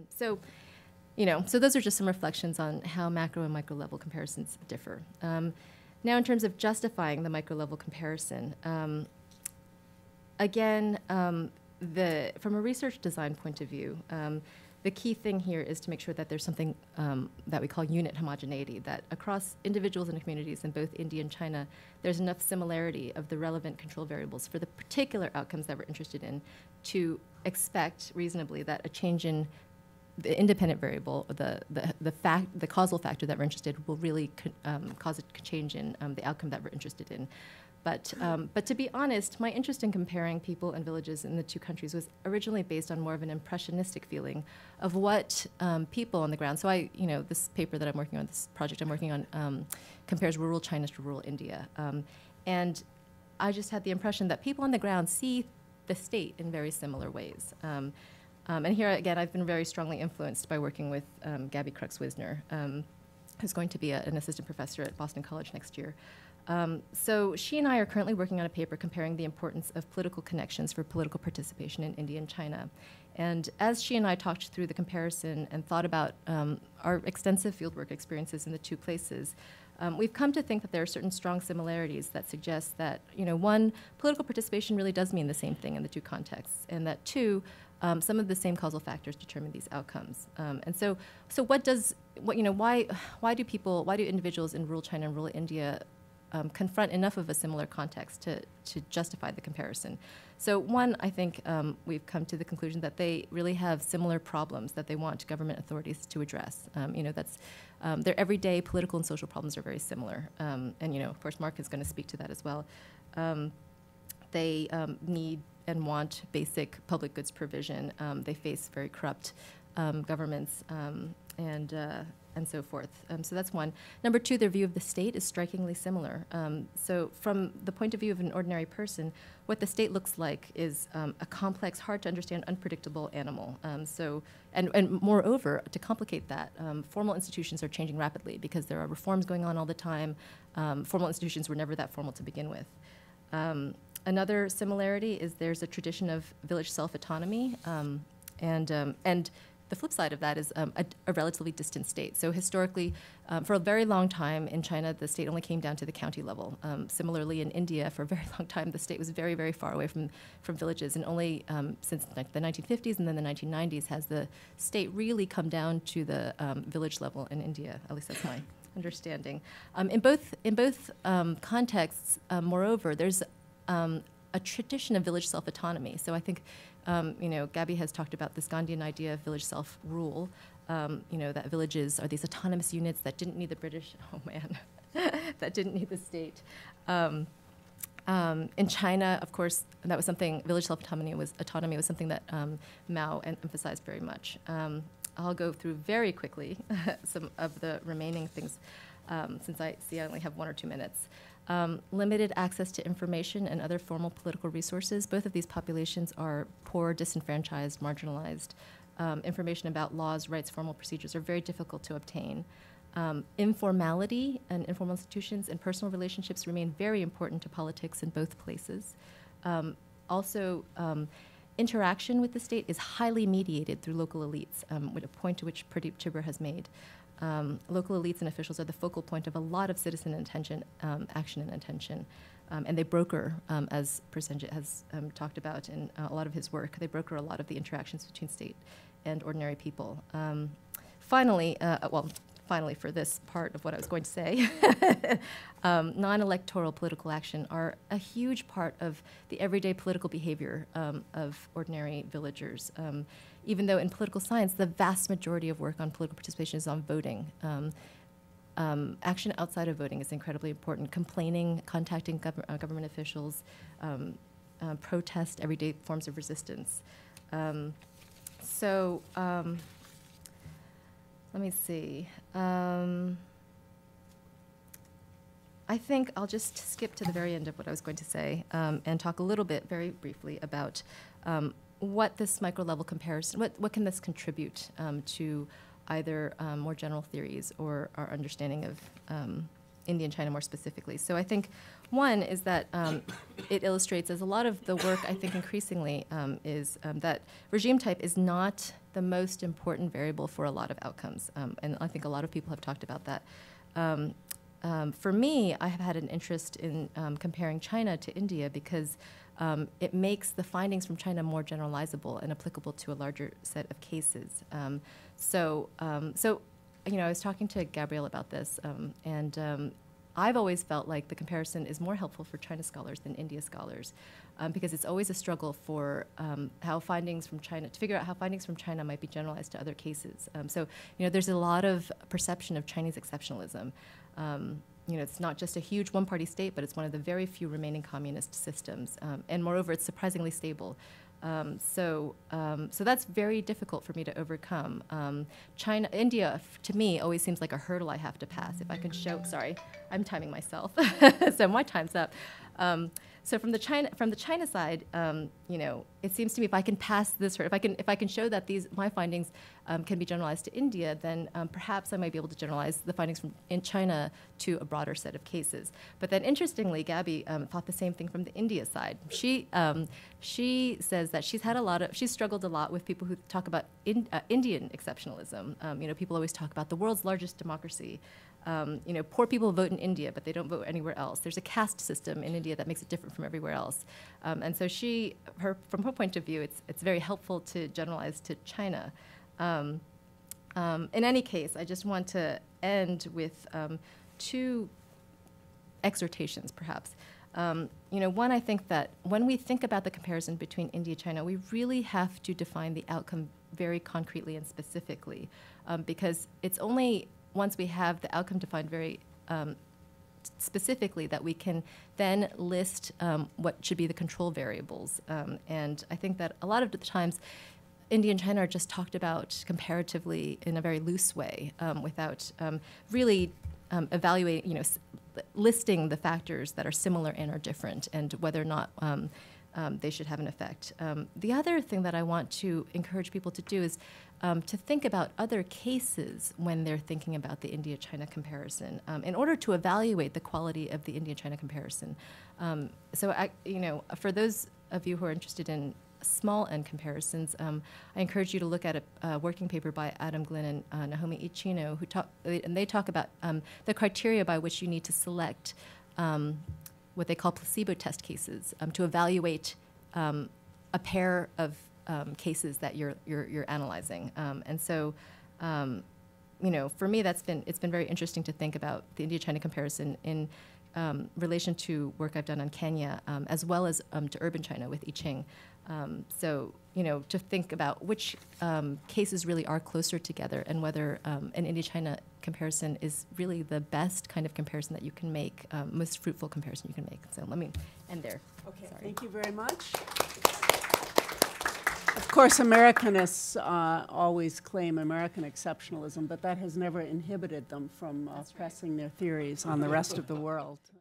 So, so those are just some reflections on how macro and micro level comparisons differ. Now, in terms of justifying the micro level comparison, again, from a research design point of view, the key thing here is to make sure that there's something that we call unit homogeneity, that across individuals and communities in both India and China, there's enough similarity of the relevant control variables for the particular outcomes that we're interested in to expect reasonably that a change in the independent variable, the causal factor that we're interested in will really cause a change in the outcome that we're interested in. But to be honest, my interest in comparing people and villages in the two countries was originally based on more of an impressionistic feeling of what people on the ground. So this paper that I'm working on, this project I'm working on, compares rural China to rural India. And I just had the impression that people on the ground see the state in very similar ways. And here, again, I've been very strongly influenced by working with Gabby Crux-Wisner, who's going to be an assistant professor at Boston College next year. So she and I are currently working on a paper comparing the importance of political connections for political participation in India and China. And as she and I talked through the comparison and thought about our extensive fieldwork experiences in the two places, we've come to think that there are certain strong similarities that suggest that, one, political participation really does mean the same thing in the two contexts, and that two, some of the same causal factors determine these outcomes. And so why do individuals in rural China and rural India confront enough of a similar context to justify the comparison? So one, I think we've come to the conclusion that they really have similar problems that they want government authorities to address. Their everyday political and social problems are very similar. And of course, Mark is going to speak to that as well. They need and want basic public goods provision. They face very corrupt governments and so forth. So that's one. Number two, their view of the state is strikingly similar. So from the point of view of an ordinary person, what the state looks like is a complex, hard to understand, unpredictable animal. And moreover, to complicate that, formal institutions are changing rapidly because there are reforms going on all the time. Formal institutions were never that formal to begin with. Another similarity is there's a tradition of village self-autonomy, and the flip side of that is a relatively distant state. So historically, for a very long time in China, the state only came down to the county level. Similarly, in India, for a very long time, the state was very, very far away from villages. And only since the 1950s and then the 1990s has the state really come down to the village level in India. At least that's my understanding. In both contexts, moreover, there's a tradition of village self-autonomy. So I think, Gabby has talked about this Gandhian idea of village self-rule, that villages are these autonomous units that didn't need the British, that didn't need the state. In China, of course, that was something, village self-autonomy was something that Mao emphasized very much. I'll go through very quickly some of the remaining things, since I see I only have 1 or 2 minutes. Limited access to information and other formal political resources. Both of these populations are poor, disenfranchised, marginalized. Information about laws, rights, formal procedures are very difficult to obtain. Informality and informal institutions and personal relationships remain very important to politics in both places. Also, interaction with the state is highly mediated through local elites, with a point to which Pradeep Chibber has made. Local elites and officials are the focal point of a lot of citizen intention, action and intention. And they broker, as Prasenjit has talked about in a lot of his work, they broker a lot of the interactions between state and ordinary people. Finally, for this part of what I was going to say, non-electoral political action are a huge part of the everyday political behavior of ordinary villagers. Even though in political science, the vast majority of work on political participation is on voting. Action outside of voting is incredibly important. Complaining, contacting government officials, protest, everyday forms of resistance. Let me see. I think I'll just skip to the very end of what I was going to say and talk a little bit, very briefly, about what this micro-level comparison, what can this contribute to either more general theories or our understanding of India and China more specifically. So I think one is that it illustrates, as a lot of the work I think increasingly is that regime type is not the most important variable for a lot of outcomes. And I think a lot of people have talked about that. For me, I have had an interest in comparing China to India because it makes the findings from China more generalizable and applicable to a larger set of cases. So, I was talking to Gabrielle about this, and I've always felt like the comparison is more helpful for China scholars than India scholars, because it's always a struggle for how findings from China, to figure out how findings from China might be generalized to other cases. There's a lot of perception of Chinese exceptionalism. It's not just a huge one-party state, but it's one of the very few remaining communist systems. And moreover, it's surprisingly stable. So that's very difficult for me to overcome. India, to me, always seems like a hurdle I have to pass. If I can show, sorry, I'm timing myself, so my time's up. So from the China side, it seems to me if I can pass this, if I can show that my findings can be generalized to India, then perhaps I might be able to generalize the findings in China to a broader set of cases. But then, interestingly, Gabby thought the same thing from the India side. She says that she's struggled a lot with people who talk about Indian exceptionalism. People always talk about the world's largest democracy. Poor people vote in India, but they don't vote anywhere else. There's a caste system in India that makes it different from everywhere else. And so from her point of view, it's very helpful to generalize to China. In any case, I just want to end with two exhortations, perhaps. One, I think that when we think about the comparison between India and China, we really have to define the outcome very concretely and specifically, because it's only once we have the outcome defined very specifically that we can then list what should be the control variables. And I think that a lot of the times India and China are just talked about comparatively in a very loose way without really evaluating, listing the factors that are similar and are different and whether or not they should have an effect. The other thing that I want to encourage people to do is to think about other cases when they're thinking about the India-China comparison in order to evaluate the quality of the India-China comparison. For those of you who are interested in small n comparisons, I encourage you to look at a working paper by Adam Glynn and Naomi Ichino, they talk about the criteria by which you need to select what they call placebo test cases to evaluate a pair of cases that you're analyzing. For me, it's been very interesting to think about the India-China comparison in relation to work I've done on Kenya, as well as to urban China with Yenching. To think about which cases really are closer together and whether an India-China comparison is really the best kind of comparison that you can make, most fruitful comparison you can make. So let me end there. Okay, sorry. Thank you very much. Of course, Americanists always claim American exceptionalism, but that has never inhibited them from pressing their theories on the rest of the world.